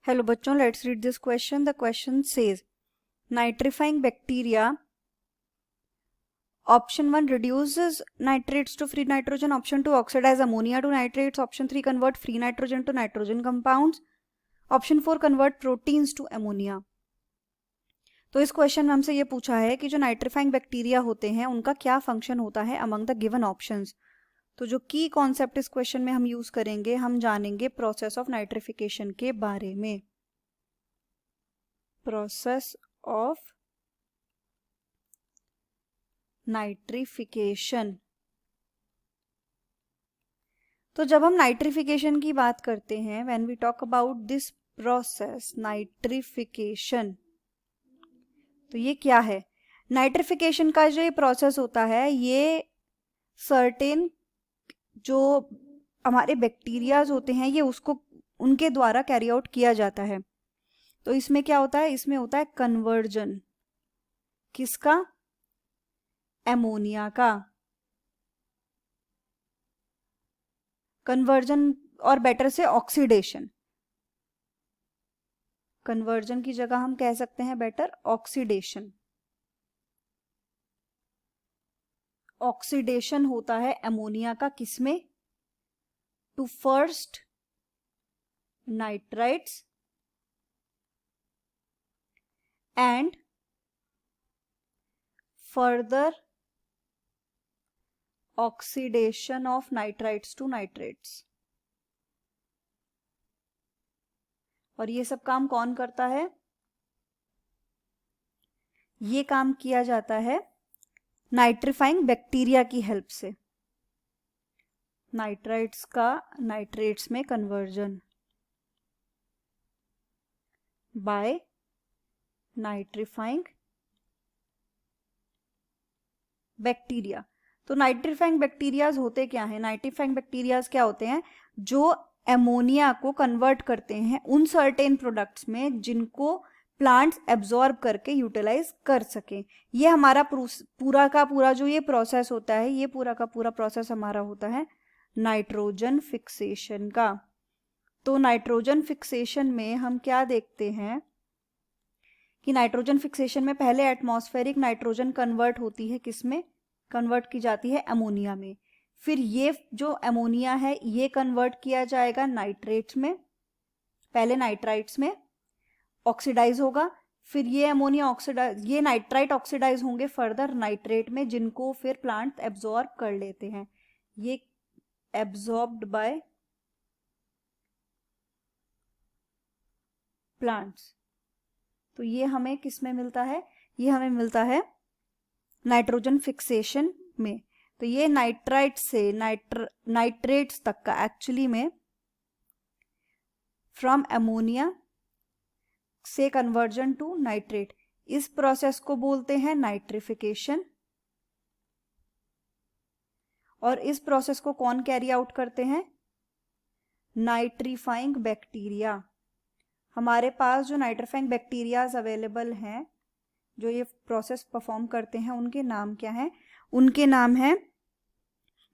Hello बच्चों, let's read this question. The question says nitrifying bacteria option 1 reduces nitrates to free nitrogen, option 2 oxidize ammonia to nitrates, option 3 convert free nitrogen to nitrogen compounds, option 4 convert proteins to ammonia. तो इस question में हमसे ये पूछा है कि जो nitrifying bacteria होते हैं उनका क्या फंक्शन होता है अमंग द गिवन ऑप्शंस. तो जो की कॉन्सेप्ट इस क्वेश्चन में हम यूज करेंगे, हम जानेंगे प्रोसेस ऑफ नाइट्रिफिकेशन के बारे में. Process of nitrification. तो जब हम नाइट्रिफिकेशन की बात करते हैं, when we talk about this process nitrification, तो ये क्या है? नाइट्रिफिकेशन का जो ये प्रोसेस होता है, ये सर्टेन जो हमारे बैक्टीरियाज होते हैं, ये उसको उनके द्वारा कैरी आउट किया जाता है. तो इसमें क्या होता है? इसमें होता है कन्वर्जन. किसका? एमोनिया का. कन्वर्जन और बेटर से ऑक्सीडेशन. कन्वर्जन की जगह हम कह सकते हैं बेटर ऑक्सीडेशन. ऑक्सीडेशन होता है एमोनिया का किसमें? To first nitrites and further oxidation of nitrites to nitrates. और ये सब काम कौन करता है? ये काम किया जाता है नाइट्रीफाइंग बैक्टीरिया की हेल्प से. नाइट्राइट्स का नाइट्रेट्स में कन्वर्जन बाय नाइट्रीफाइंग बैक्टीरिया. तो नाइट्रीफाइंग बैक्टीरियाज होते क्या हैं? नाइट्रीफाइंग बैक्टीरियाज क्या होते हैं? जो एमोनिया को कन्वर्ट करते हैं उन सर्टेन प्रोडक्ट्स में जिनको प्लांट्स एब्जॉर्ब करके यूटिलाइज कर सकें. ये हमारा पूरा का पूरा जो ये प्रोसेस होता है, ये पूरा का पूरा प्रोसेस हमारा होता है नाइट्रोजन फिक्सेशन का. तो नाइट्रोजन फिक्सेशन में हम क्या देखते हैं कि नाइट्रोजन फिक्सेशन में पहले एटमॉस्फेरिक नाइट्रोजन कन्वर्ट होती है किसमें? कन्वर्ट की जाती है एमोनिया में. फिर ये जो एमोनिया है ये कन्वर्ट किया जाएगा नाइट्रेट्स में. पहले नाइट्राइट्स में ऑक्सीडाइज होगा, फिर ये एमोनिया ऑक्सीडाइज, ये नाइट्राइट ऑक्सीडाइज होंगे फर्दर नाइट्रेट में, जिनको फिर प्लांट एब्जॉर्ब कर लेते हैं. ये एब्जॉर्ब्ड बाय प्लांट्स. तो ये हमें किस में मिलता है? ये हमें मिलता है नाइट्रोजन फिक्सेशन में. तो ये नाइट्राइट से नाइट्रेट्स तक का एक्चुअली में फ्रॉम एमोनिया से कन्वर्जन टू नाइट्रेट, इस प्रोसेस को बोलते हैं नाइट्रिफिकेशन. और इस प्रोसेस को कौन कैरी आउट करते हैं? Nitrifying bacteria. हमारे पास जो नाइट्रीफाइंग बैक्टीरियाज अवेलेबल हैं जो ये प्रोसेस परफॉर्म करते हैं, उनके नाम क्या हैं? उनके नाम है,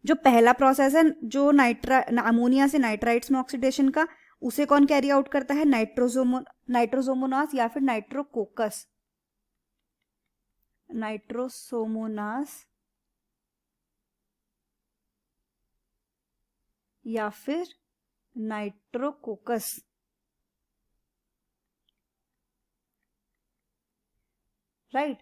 जो पहला प्रोसेस है जो अमोनिया से नाइट्राइट्स में ऑक्सीडेशन का, उसे कौन कैरी आउट करता है? नाइट्रोसोमोनास या फिर नाइट्रोकोकस. नाइट्रोसोमोनास या फिर नाइट्रोकोकस. राइट.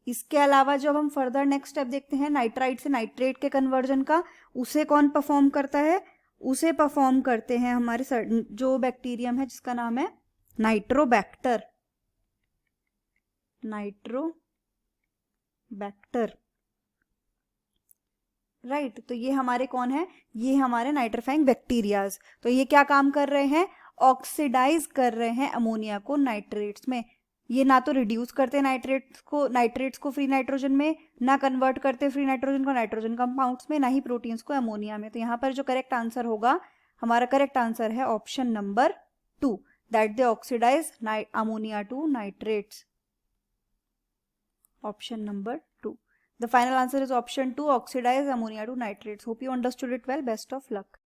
इसके अलावा जब हम फर्दर नेक्स्ट स्टेप देखते हैं नाइट्राइट से नाइट्रेट के कन्वर्जन का, उसे कौन परफॉर्म करता है? उसे परफॉर्म करते हैं हमारे जो बैक्टीरियम है जिसका नाम है नाइट्रोबैक्टर. नाइट्रोबैक्टर. राइट. तो ये हमारे कौन है? ये हमारे नाइट्रीफाइंग बैक्टीरियाज. तो ये क्या काम कर रहे हैं? ऑक्सीडाइज कर रहे हैं अमोनिया को नाइट्रेट्स में. ये ना तो रिड्यूस करते नाइट्रेट्स को फ्री नाइट्रोजन में, ना कन्वर्ट करते फ्री नाइट्रोजन को नाइट्रोजन कंपाउंड्स में, ना ही प्रोटीन्स को अमोनिया में. तो यहाँ पर जो करेक्ट आंसर होगा, हमारा करेक्ट आंसर है option number 2, that they oxidise ammonia to nitrates. Option number 2. The final answer is option 2, oxidize ammonia to nitrates. Hope you understood it well. Best of luck.